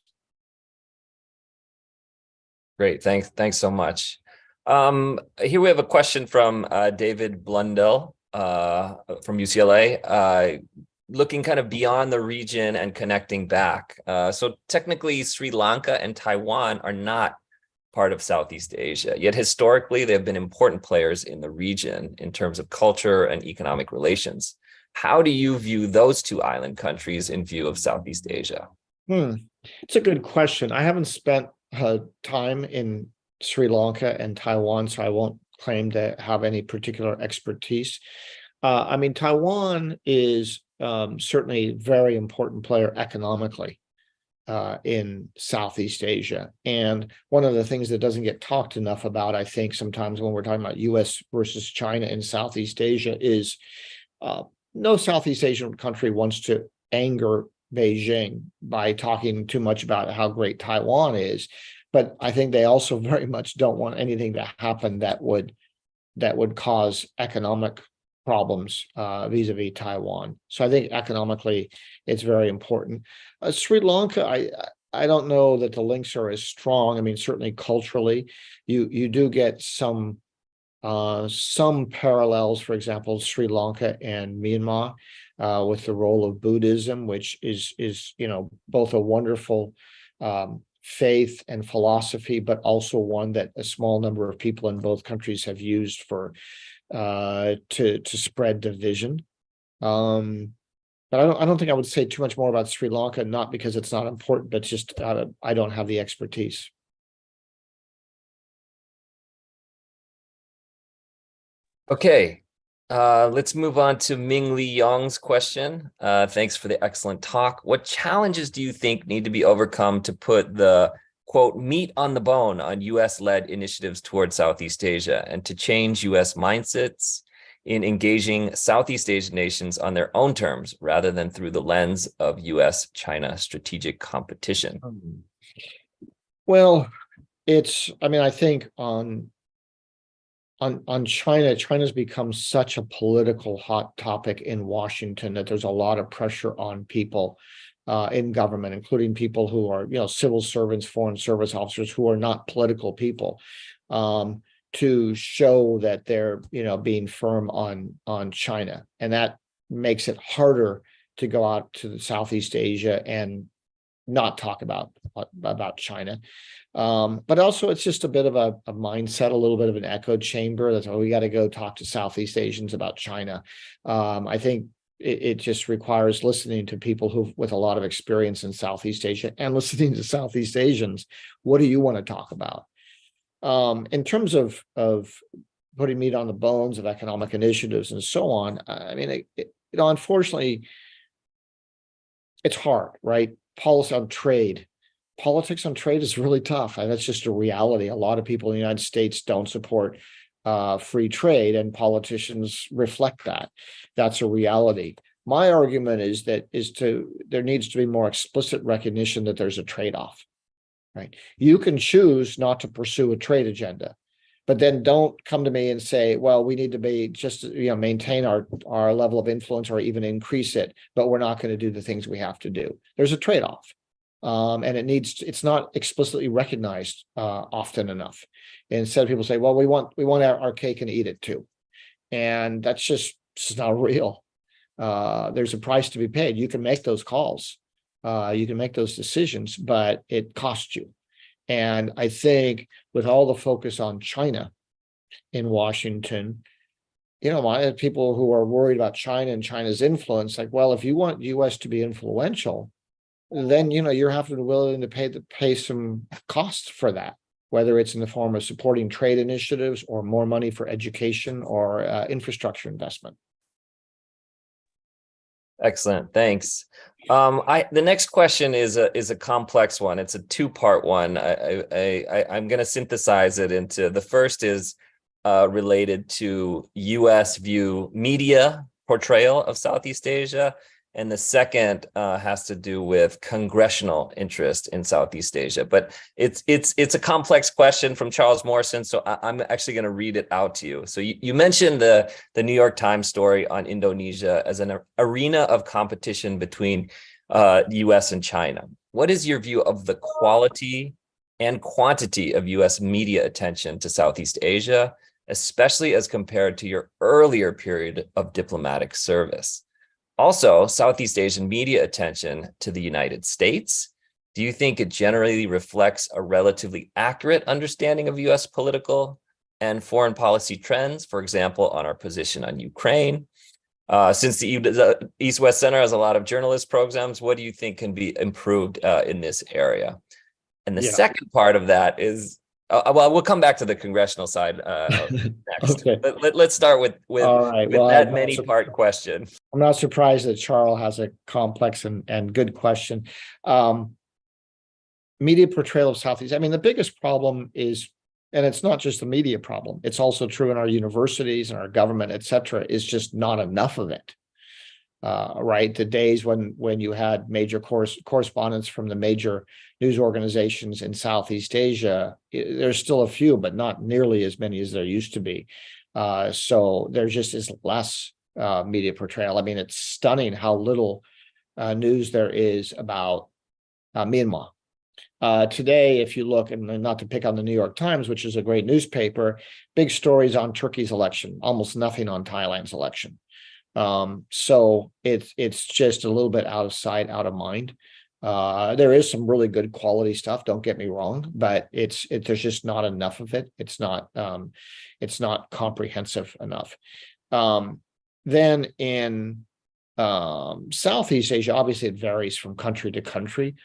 Great, thanks so much. Here we have a question from David Blundell from UCLA, looking kind of beyond the region and connecting back. So technically, Sri Lanka and Taiwan are not part of Southeast Asia, yet historically they've been important players in the region in terms of culture and economic relations. How do you view those two island countries in view of Southeast Asia? It's a good question. I haven't spent time in Sri Lanka and Taiwan, so I won't claim to have any particular expertise. I mean, Taiwan is certainly very important player economically in Southeast Asia. And one of the things that doesn't get talked enough about, I think, sometimes when we're talking about US versus China in Southeast Asia is no Southeast Asian country wants to anger Beijing by talking too much about how great Taiwan is. But I think they also very much don't want anything to happen that would cause economic problems vis-a-vis Taiwan. So I think economically it's very important. Sri Lanka, I don't know that the links are as strong. I mean, certainly culturally, you do get some parallels, for example, Sri Lanka and Myanmar with the role of Buddhism, which is both a wonderful faith and philosophy, but also one that a small number of people in both countries have used for to spread division. But I don't think I would say too much more about Sri Lanka, not because it's not important, but just I don't have the expertise. Okay, let's move on to Ming Li Yong's question. Thanks for the excellent talk. What challenges do you think need to be overcome to put the, quote, meat on the bone on US-led initiatives towards Southeast Asia and to change US mindsets in engaging Southeast Asian nations on their own terms rather than through the lens of US-China strategic competition? Well, I think on China's become such a political hot topic in Washington that there's a lot of pressure on people in government, including people who are, civil servants, foreign service officers who are not political people, to show that they're, being firm on China. And that makes it harder to go out to Southeast Asia and not talk about China. But also it's just a bit of a mindset, a little bit of an echo chamber. That's we got to go talk to Southeast Asians about China. I think it just requires listening to people who with a lot of experience in Southeast Asia and listening to Southeast Asians. What do you want to talk about? In terms of putting meat on the bones of economic initiatives and so on, I mean, unfortunately, it's hard, right? Policy on trade. Politics on trade is really tough. And that's just a reality. A lot of people in the United States don't support free trade, and politicians reflect that. That's a reality. My argument is there needs to be more explicit recognition that there's a trade-off, right? You can choose not to pursue a trade agenda, but then don't come to me and say, well, we need to be just, maintain our level of influence or even increase it, but we're not going to do the things we have to do. There's a trade-off. And it's not explicitly recognized often enough. And instead, people say, well, we want our cake and eat it too. And that's just not real. There's a price to be paid. You can make those calls. You can make those decisions, but it costs you. And I think with all the focus on China in Washington, people who are worried about China and China's influence, like, well, if you want US to be influential, then, you're having to be willing to pay some costs for that, whether it's in the form of supporting trade initiatives or more money for education or infrastructure investment. Excellent, thanks. The next question is a complex one. It's a two-part one. I'm going to synthesize it into the first is related to US view media portrayal of Southeast Asia. And the second has to do with congressional interest in Southeast Asia. But it's a complex question from Charles Morrison, so I'm actually going to read it out to you. So you mentioned the New York Times story on Indonesia as an arena of competition between the US and China. What is your view of the quality and quantity of US media attention to Southeast Asia, especially as compared to your earlier period of diplomatic service? Also, Southeast Asian media attention to the United States. Do you think it generally reflects a relatively accurate understanding of US political and foreign policy trends, for example, on our position on Ukraine? Since the East-West Center has a lot of journalist programs, what do you think can be improved in this area? And the second part of that is Well, we'll come back to the congressional side next. Okay. Let's start All right. with Well, that many part question. I'm not surprised that Charles has a complex and good question. Media portrayal of Southeast. I mean, the biggest problem is, and it's not just a media problem, it's also true in our universities and our government, et cetera, is just not enough of it. Right. The days when you had major correspondents from the major news organizations in Southeast Asia, there's still a few, but not nearly as many as there used to be. So there just is less media portrayal. I mean, it's stunning how little news there is about Myanmar. Today, if you look, and not to pick on the New York Times, which is a great newspaper, big stories on Turkey's election, almost nothing on Thailand's election. So it's just a little bit out of sight, out of mind. There is some really good quality stuff, don't get me wrong, but there's just not enough of it. It's not comprehensive enough. Then in Southeast Asia, obviously it varies from country to country.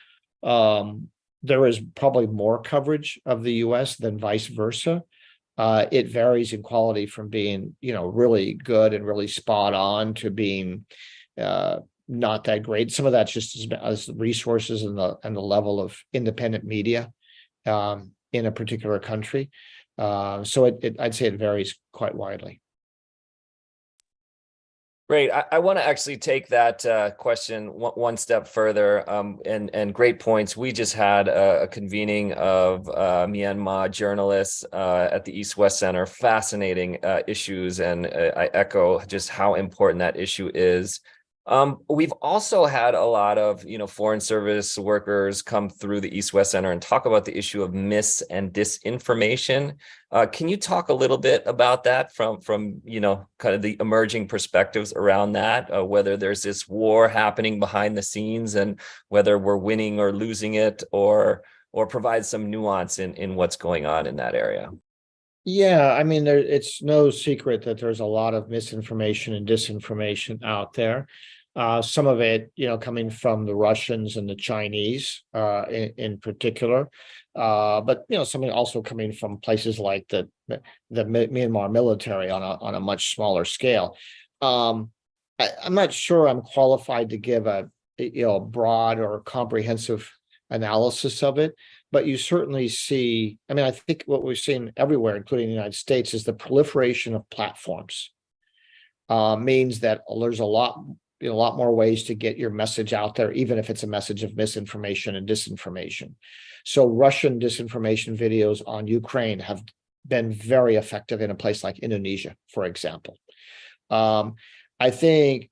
There is probably more coverage of the US than vice versa. It varies in quality from being, really good and really spot on to being not that great. Some of that's just as resources and the level of independent media in a particular country. So I'd say it varies quite widely. Great. I want to actually take that question one step further, and great points. We just had a convening of Myanmar journalists at the East-West Center. Fascinating issues, and I echo just how important that issue is. We've also had a lot of, foreign service workers come through the East-West Center and talk about the issue of mis and disinformation. Can you talk a little bit about that from kind of the emerging perspectives around that, whether there's this war happening behind the scenes and whether we're winning or losing it, or provide some nuance in what's going on in that area? Yeah, I mean, it's no secret that there's a lot of misinformation and disinformation out there. Some of it, coming from the Russians and the Chinese in particular, but something also coming from places like the Myanmar military on a much smaller scale. I'm not sure I'm qualified to give a broad or comprehensive analysis of it. But you certainly see, I mean, I think what we've seen everywhere, including the United States, is the proliferation of platforms means that there's a lot more ways to get your message out there, even if it's a message of misinformation and disinformation. So Russian disinformation videos on Ukraine have been very effective in a place like Indonesia, for example. I think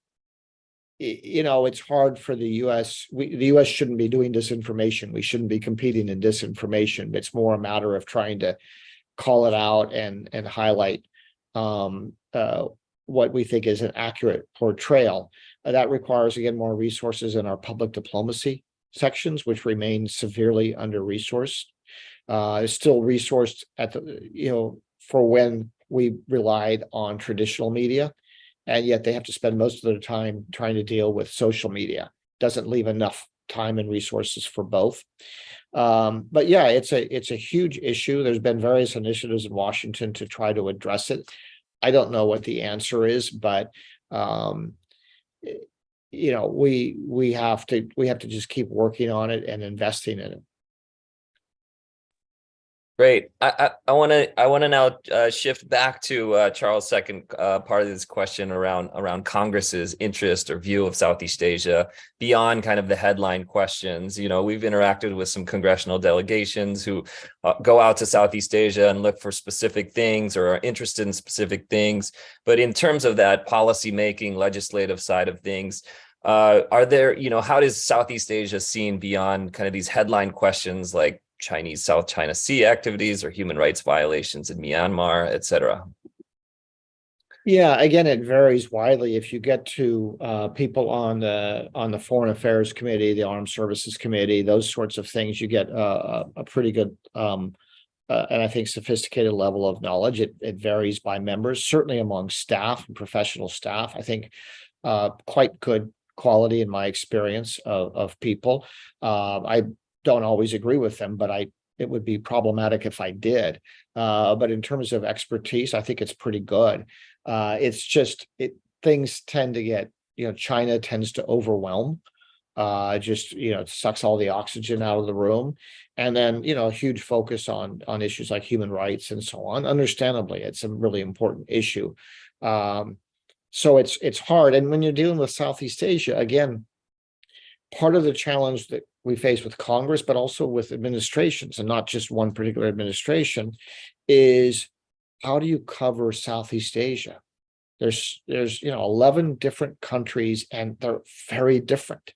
it's hard for the US. The US shouldn't be doing disinformation. We shouldn't be competing in disinformation. It's more a matter of trying to call it out and highlight what we think is an accurate portrayal. That requires, again, more resources in our public diplomacy sections, which remain severely under-resourced. It's still resourced at for when we relied on traditional media. And yet they have to spend most of their time trying to deal with social media. Doesn't leave enough time and resources for both. But yeah, it's a huge issue. There's been various initiatives in Washington to try to address it. I don't know what the answer is, but we have to just keep working on it and investing in it. Great. I want to now shift back to Charles' second part of this question around Congress's interest or view of Southeast Asia beyond kind of the headline questions. We've interacted with some congressional delegations who go out to Southeast Asia and look for specific things or are interested in specific things. But in terms of that policy making, legislative side of things, are there, how does Southeast Asia seen beyond kind of these headline questions like Chinese South China Sea activities or human rights violations in Myanmar, et cetera? Yeah, again, it varies widely. If you get to people on the Foreign Affairs Committee, the Armed Services Committee, those sorts of things, you get a pretty good and I think sophisticated level of knowledge. It varies by members, certainly among staff and professional staff. I think quite good quality in my experience of people. I don't always agree with them, but it would be problematic if I did. But in terms of expertise, I think it's pretty good. It's just things tend to get, China tends to overwhelm. Just, it sucks all the oxygen out of the room. And then, a huge focus on issues like human rights and so on. Understandably, it's a really important issue. So it's hard. And when you're dealing with Southeast Asia, again, part of the challenge that we face with Congress, but also with administrations, and not just one particular administration, is how do you cover Southeast Asia? There's 11 different countries, and they're very different.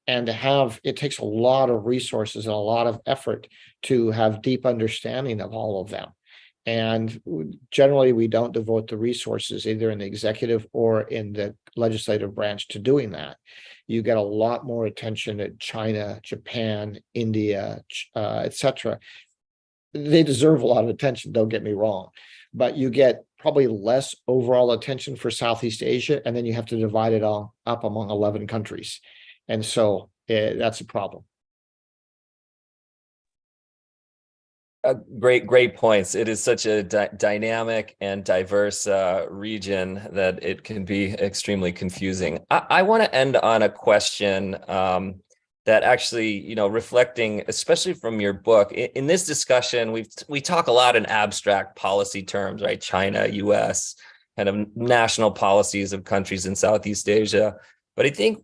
And it takes a lot of resources and a lot of effort to have deep understanding of all of them. And generally, we don't devote the resources either in the executive or in the legislative branch to doing that. You get a lot more attention at China, Japan, India, etc. They deserve a lot of attention, don't get me wrong, but you get probably less overall attention for Southeast Asia, and then you have to divide it all up among 11 countries. And so that's a problem. Great points. It is such a dynamic and diverse region that it can be extremely confusing. I want to end on a question that actually, reflecting, especially from your book, in this discussion, we talk a lot in abstract policy terms, right? China, US, kind of national policies of countries in Southeast Asia. But I think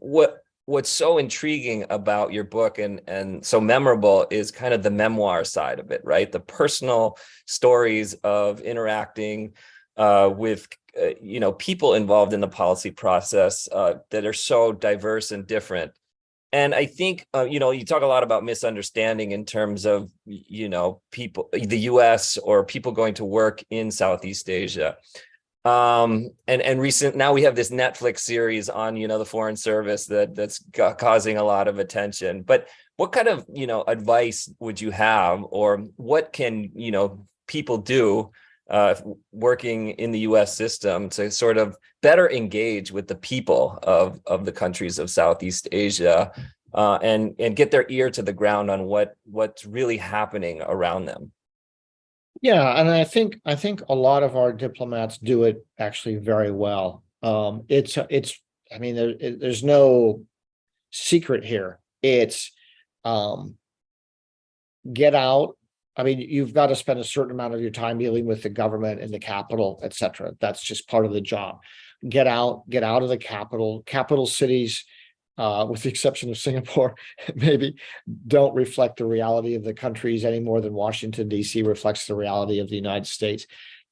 what's so intriguing about your book and so memorable is kind of the memoir side of it, right? The personal stories of interacting with people involved in the policy process that are so diverse and different. And I think you talk a lot about misunderstanding in terms of people, the US or people going to work in Southeast Asia. Now we have this Netflix series on, the Foreign Service that's causing a lot of attention. But what kind of, advice would you have, or what can, people do working in the US system to sort of better engage with the people of the countries of Southeast Asia and get their ear to the ground on what's really happening around them? Yeah, and I think a lot of our diplomats do it actually very well. I mean, there's no secret here. It's get out. I mean, you've got to spend a certain amount of your time dealing with the government and the capital, etc. That's just part of the job. Get out of the capital cities. With the exception of Singapore, maybe don't reflect the reality of the countries any more than Washington, D.C. reflects the reality of the United States.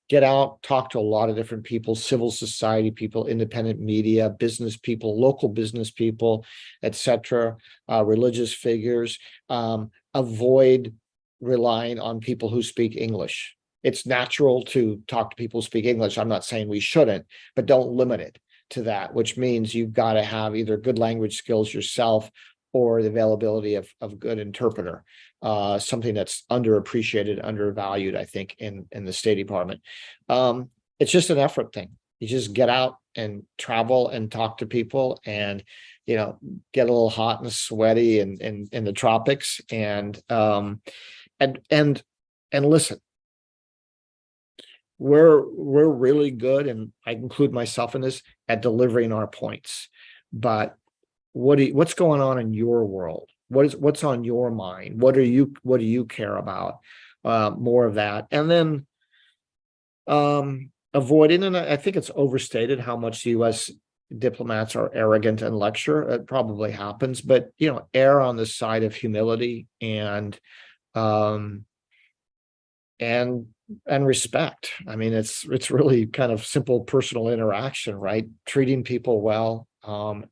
Get out, talk to a lot of different people, civil society people, independent media, business people, local business people, etc., religious figures. Avoid relying on people who speak English. It's natural to talk to people who speak English. I'm not saying we shouldn't, but don't limit it to that, which means you've got to have either good language skills yourself or the availability of good interpreter, something that's underappreciated, undervalued, I think, in the State Department. It's just an effort thing. You just get out and travel and talk to people and, get a little hot and sweaty in the tropics and listen. We're really good, and I include myself in this, at delivering our points. But what's going on in your world? What's on your mind? What do you care about? More of that, and then avoiding. And I think it's overstated how much U.S. diplomats are arrogant and lecture. It probably happens, but err on the side of humility and respect. I mean, it's really kind of simple personal interaction, right? Treating people well,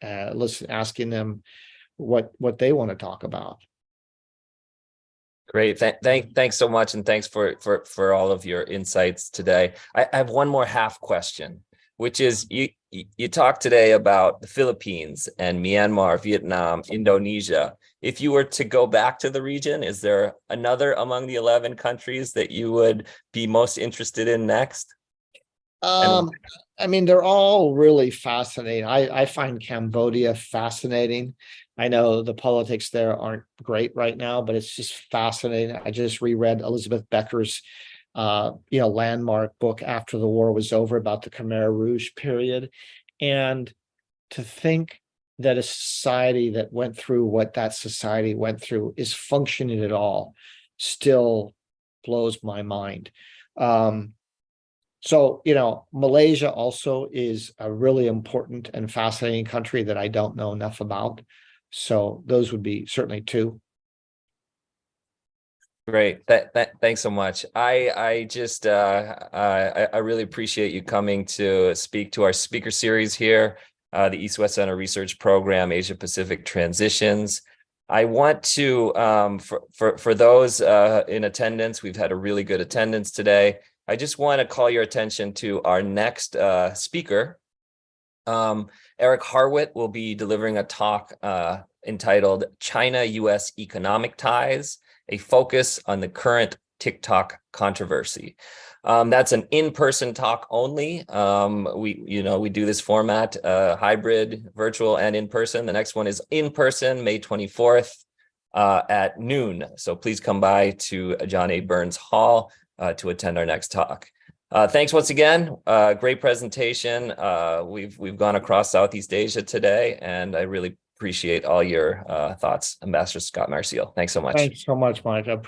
asking them what they want to talk about. Great. Thanks so much. And thanks for all of your insights today. I have one more half question, which is you talked today about the Philippines and Myanmar, Vietnam, Indonesia. If you were to go back to the region, is there another among the 11 countries that you would be most interested in next? I mean, they're all really fascinating. I find Cambodia fascinating. I know the politics there aren't great right now, but it's just fascinating. I just reread Elizabeth Becker's landmark book after the war was over about the Khmer Rouge period. And to think that a society that went through what that society went through is functioning at all still blows my mind. So, Malaysia also is a really important and fascinating country that I don't know enough about. So those would be certainly two. Great. Thanks so much. I just I really appreciate you coming to speak to our speaker series here, the East-West Center Research Program, Asia Pacific Transitions. I want to for those in attendance, we've had a really good attendance today. I just want to call your attention to our next speaker. Eric Harwit will be delivering a talk entitled China-US Economic Ties, a focus on the current TikTok controversy. That's an in-person talk only. We do this format, hybrid, virtual, and in person. The next one is in person, May 24th at noon. So please come by to John A. Burns Hall to attend our next talk. Thanks once again. Great presentation. We've gone across Southeast Asia today, and I really appreciate all your thoughts, Ambassador Scot Marciel. Thanks so much. Thanks so much, Mike.